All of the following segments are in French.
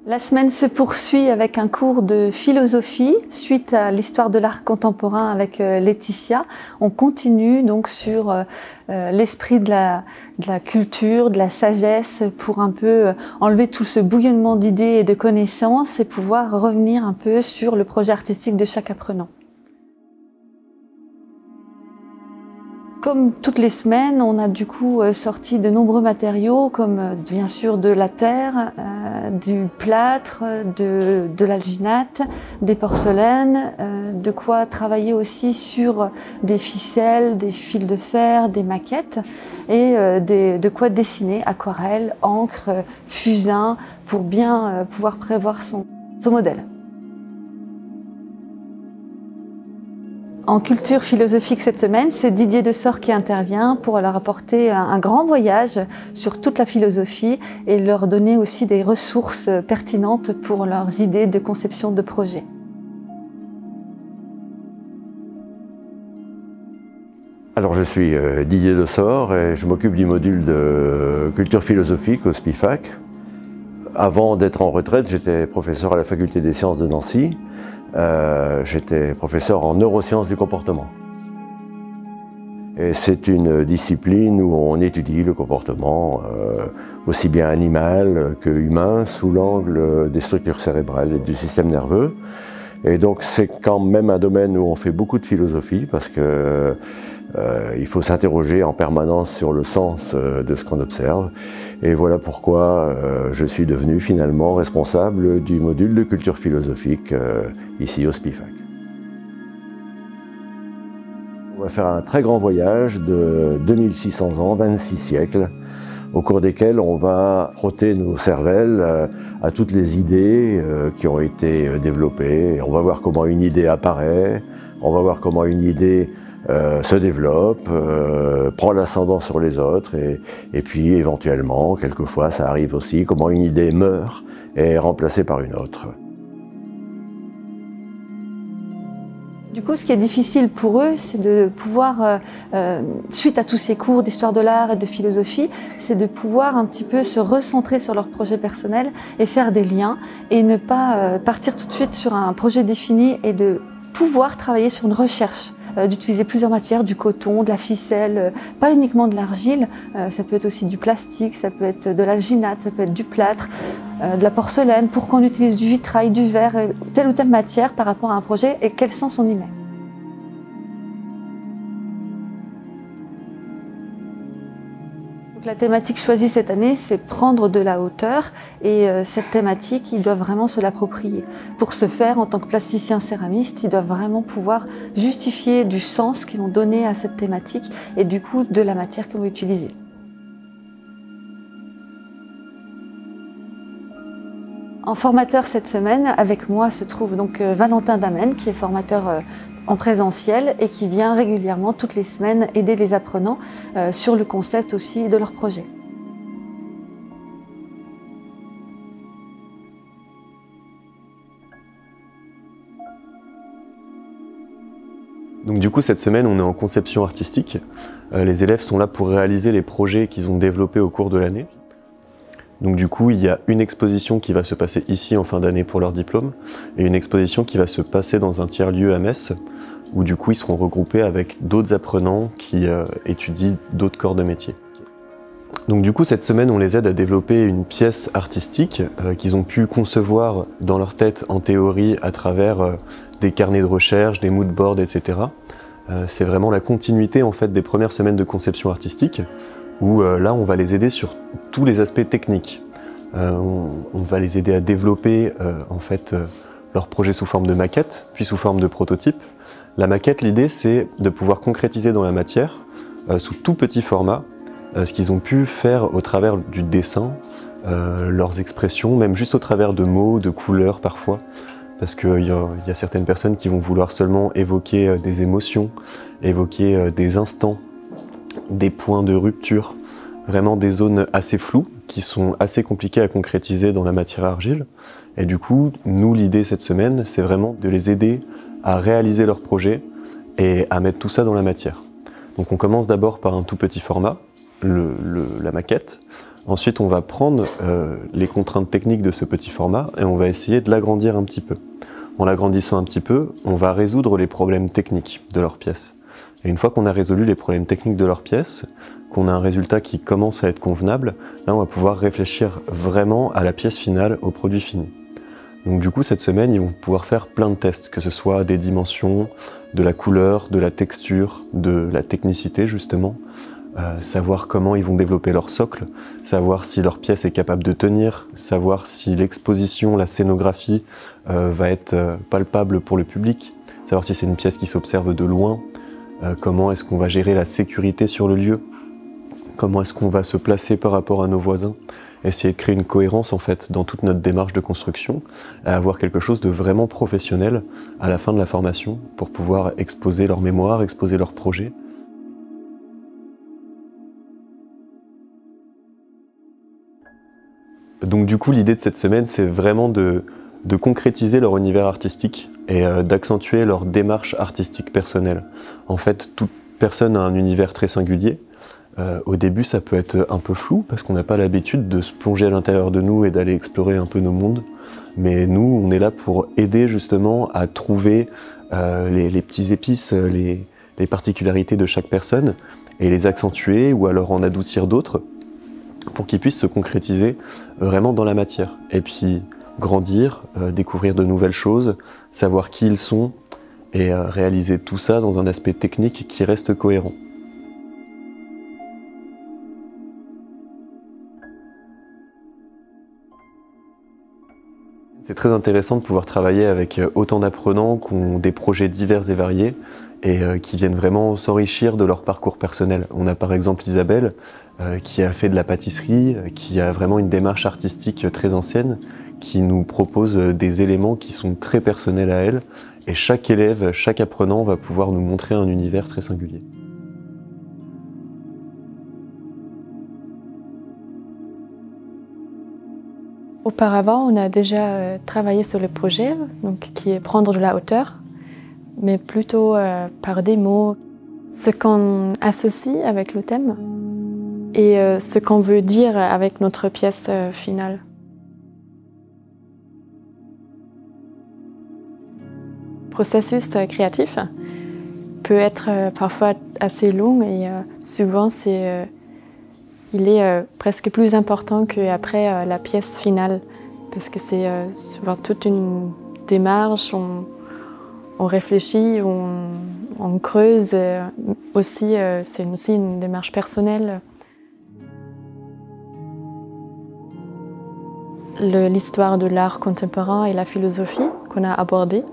La semaine se poursuit avec un cours de philosophie suite à l'histoire de l'art contemporain avec Laetitia. On continue donc sur l'esprit de la culture, de la sagesse pour un peu enlever tout ce bouillonnement d'idées et de connaissances et pouvoir revenir un peu sur le projet artistique de chaque apprenant. Comme toutes les semaines, on a du coup sorti de nombreux matériaux comme bien sûr de la terre, du plâtre, de l'alginate, des porcelaines, de quoi travailler aussi sur des ficelles, des fils de fer, des maquettes et de quoi dessiner aquarelle, encre, fusain pour bien pouvoir prévoir son modèle. En culture philosophique cette semaine, c'est Didier Dessort qui intervient pour leur apporter un grand voyage sur toute la philosophie et leur donner aussi des ressources pertinentes pour leurs idées de conception de projet. Alors je suis Didier Dessort et je m'occupe du module de culture philosophique au SPIFAC. Avant d'être en retraite, j'étais professeur à la faculté des sciences de Nancy. J'étais professeur en neurosciences du comportement. Et c'est une discipline où on étudie le comportement aussi bien animal que humain sous l'angle des structures cérébrales et du système nerveux. Et donc c'est quand même un domaine où on fait beaucoup de philosophie parce que il faut s'interroger en permanence sur le sens de ce qu'on observe. Et voilà pourquoi je suis devenu finalement responsable du module de culture philosophique ici au SPIFAC. On va faire un très grand voyage de 2600 ans, 26 siècles, au cours desquels on va frotter nos cervelles à toutes les idées qui ont été développées. On va voir comment une idée apparaît, on va voir comment une idée se développe, prend l'ascendant sur les autres et puis éventuellement, quelquefois ça arrive aussi, comment une idée meurt et est remplacée par une autre. Du coup, ce qui est difficile pour eux, c'est de pouvoir, suite à tous ces cours d'histoire de l'art et de philosophie, c'est de pouvoir un petit peu se recentrer sur leur projet personnel et faire des liens et ne pas partir tout de suite sur un projet défini et de pouvoir travailler sur une recherche, d'utiliser plusieurs matières, du coton, de la ficelle, pas uniquement de l'argile, ça peut être aussi du plastique, ça peut être de l'alginate, ça peut être du plâtre, de la porcelaine, pour qu'on utilise du vitrail, du verre, telle ou telle matière par rapport à un projet et quel sens on y met. Donc la thématique choisie cette année, c'est prendre de la hauteur et cette thématique, ils doivent vraiment se l'approprier. Pour ce faire, en tant que plasticien céramiste, ils doivent vraiment pouvoir justifier du sens qu'ils vont donner à cette thématique et du coup de la matière qu'ils vont utiliser. En formateur cette semaine, avec moi se trouve donc Valentin Damen, qui est formateur en présentiel et qui vient régulièrement toutes les semaines aider les apprenants sur le concept aussi de leur projet. Donc du coup cette semaine on est en conception artistique. Les élèves sont là pour réaliser les projets qu'ils ont développés au cours de l'année. Donc du coup, il y a une exposition qui va se passer ici en fin d'année pour leur diplôme et une exposition qui va se passer dans un tiers-lieu à Metz où du coup ils seront regroupés avec d'autres apprenants qui étudient d'autres corps de métier. Donc du coup, cette semaine, on les aide à développer une pièce artistique qu'ils ont pu concevoir dans leur tête en théorie à travers des carnets de recherche, des moodboards, etc. C'est vraiment la continuité en fait des premières semaines de conception artistique où là on va les aider sur tous les aspects techniques. On va les aider à développer en fait leur projet sous forme de maquette, puis sous forme de prototype. La maquette, l'idée c'est de pouvoir concrétiser dans la matière, sous tout petit format, ce qu'ils ont pu faire au travers du dessin, leurs expressions, même juste au travers de mots, de couleurs parfois, parce qu'il y a certaines personnes qui vont vouloir seulement évoquer des émotions, évoquer des instants, des points de rupture, vraiment des zones assez floues qui sont assez compliquées à concrétiser dans la matière argile. Et du coup, nous, l'idée cette semaine, c'est vraiment de les aider à réaliser leur projet et à mettre tout ça dans la matière. Donc on commence d'abord par un tout petit format, la maquette. Ensuite, on va prendre les contraintes techniques de ce petit format et on va essayer de l'agrandir un petit peu. En l'agrandissant un petit peu, on va résoudre les problèmes techniques de leur pièce. Et une fois qu'on a résolu les problèmes techniques de leur pièce, qu'on a un résultat qui commence à être convenable, là on va pouvoir réfléchir vraiment à la pièce finale, au produit fini. Donc du coup, cette semaine, ils vont pouvoir faire plein de tests, que ce soit des dimensions, de la couleur, de la texture, de la technicité justement, savoir comment ils vont développer leur socle, savoir si leur pièce est capable de tenir, savoir si l'exposition, la scénographie va être palpable pour le public, savoir si c'est une pièce qui s'observe de loin, comment est-ce qu'on va gérer la sécurité sur le lieu, comment est-ce qu'on va se placer par rapport à nos voisins, essayer de créer une cohérence en fait dans toute notre démarche de construction, et avoir quelque chose de vraiment professionnel à la fin de la formation pour pouvoir exposer leur mémoire, exposer leurs projets. Donc du coup, l'idée de cette semaine, c'est vraiment de concrétiser leur univers artistique et d'accentuer leur démarche artistique personnelle. En fait, toute personne a un univers très singulier. Au début, ça peut être un peu flou parce qu'on n'a pas l'habitude de se plonger à l'intérieur de nous et d'aller explorer un peu nos mondes. Mais nous, on est là pour aider justement à trouver les petits épices, les particularités de chaque personne et les accentuer ou alors en adoucir d'autres, pour qu'ils puissent se concrétiser vraiment dans la matière. Et puis grandir, découvrir de nouvelles choses, savoir qui ils sont et réaliser tout ça dans un aspect technique qui reste cohérent. C'est très intéressant de pouvoir travailler avec autant d'apprenants qui ont des projets divers et variés et qui viennent vraiment s'enrichir de leur parcours personnel. On a par exemple Isabelle qui a fait de la pâtisserie, qui a vraiment une démarche artistique très ancienne, qui nous propose des éléments qui sont très personnels à elle, et chaque élève, chaque apprenant va pouvoir nous montrer un univers très singulier. Auparavant, on a déjà travaillé sur le projet, donc, qui est prendre de la hauteur, mais plutôt par des mots, ce qu'on associe avec le thème et ce qu'on veut dire avec notre pièce finale. Le processus créatif peut être parfois assez long et souvent il est presque plus important qu'après la pièce finale, parce que c'est souvent toute une démarche, on réfléchit, on creuse, aussi, c'est aussi une démarche personnelle. L'histoire de l'art contemporain et la philosophie qu'on a abordée,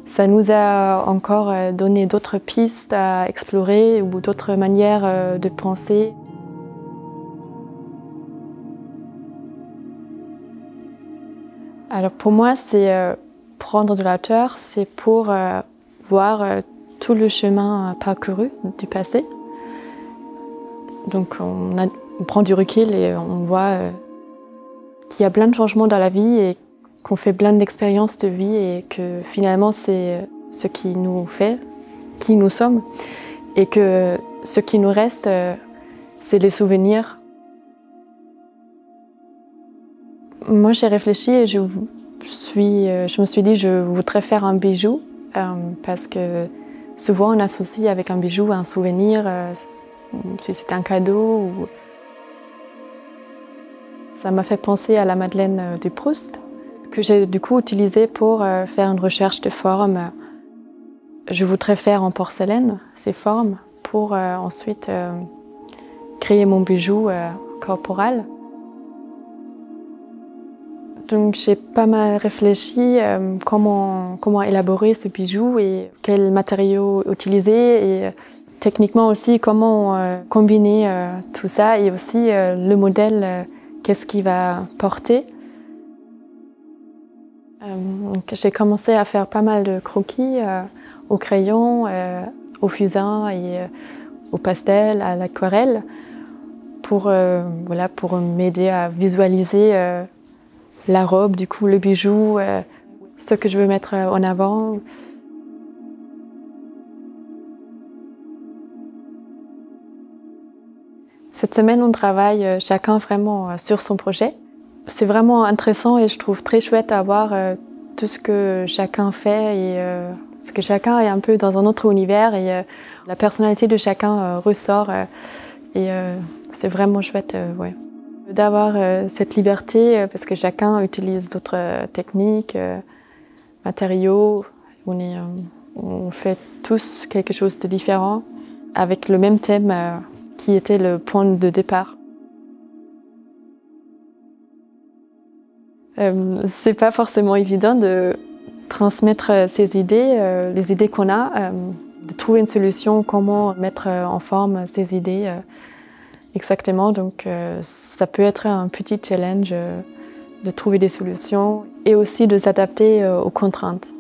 ça nous a encore donné d'autres pistes à explorer ou d'autres manières de penser. Alors pour moi, c'est prendre de la hauteur, c'est pour voir tout le chemin parcouru du passé. Donc on prend du recul et on voit qu'il y a plein de changements dans la vie et qu'on fait plein d'expériences de vie et que finalement c'est ce qui nous fait, qui nous sommes, et que ce qui nous reste, c'est les souvenirs. Moi, j'ai réfléchi et je me suis dit je voudrais faire un bijou parce que souvent on associe avec un bijou un souvenir, si c'est un cadeau. Ça m'a fait penser à la Madeleine de Proust, que j'ai du coup utilisée pour faire une recherche de formes. Je voudrais faire en porcelaine ces formes pour ensuite créer mon bijou corporel. Donc j'ai pas mal réfléchi comment élaborer ce bijou et quels matériaux utiliser et techniquement aussi comment combiner tout ça et aussi le modèle, qu'est-ce qu'il va porter. J'ai commencé à faire pas mal de croquis au crayon, au fusain et au pastel, à l'aquarelle pour m'aider à visualiser la robe, du coup le bijou, ce que je veux mettre en avant. Cette semaine, on travaille chacun vraiment sur son projet. C'est vraiment intéressant et je trouve très chouette à voir tout ce que chacun fait et ce que chacun est un peu dans un autre univers et la personnalité de chacun ressort et c'est vraiment chouette ouais. D'avoir cette liberté parce que chacun utilise d'autres techniques, matériaux. On fait tous quelque chose de différent avec le même thème qui était le point de départ. C'est pas forcément évident de transmettre ces idées, les idées qu'on a, de trouver une solution, comment mettre en forme ces idées exactement. Donc ça peut être un petit challenge de trouver des solutions et aussi de s'adapter aux contraintes.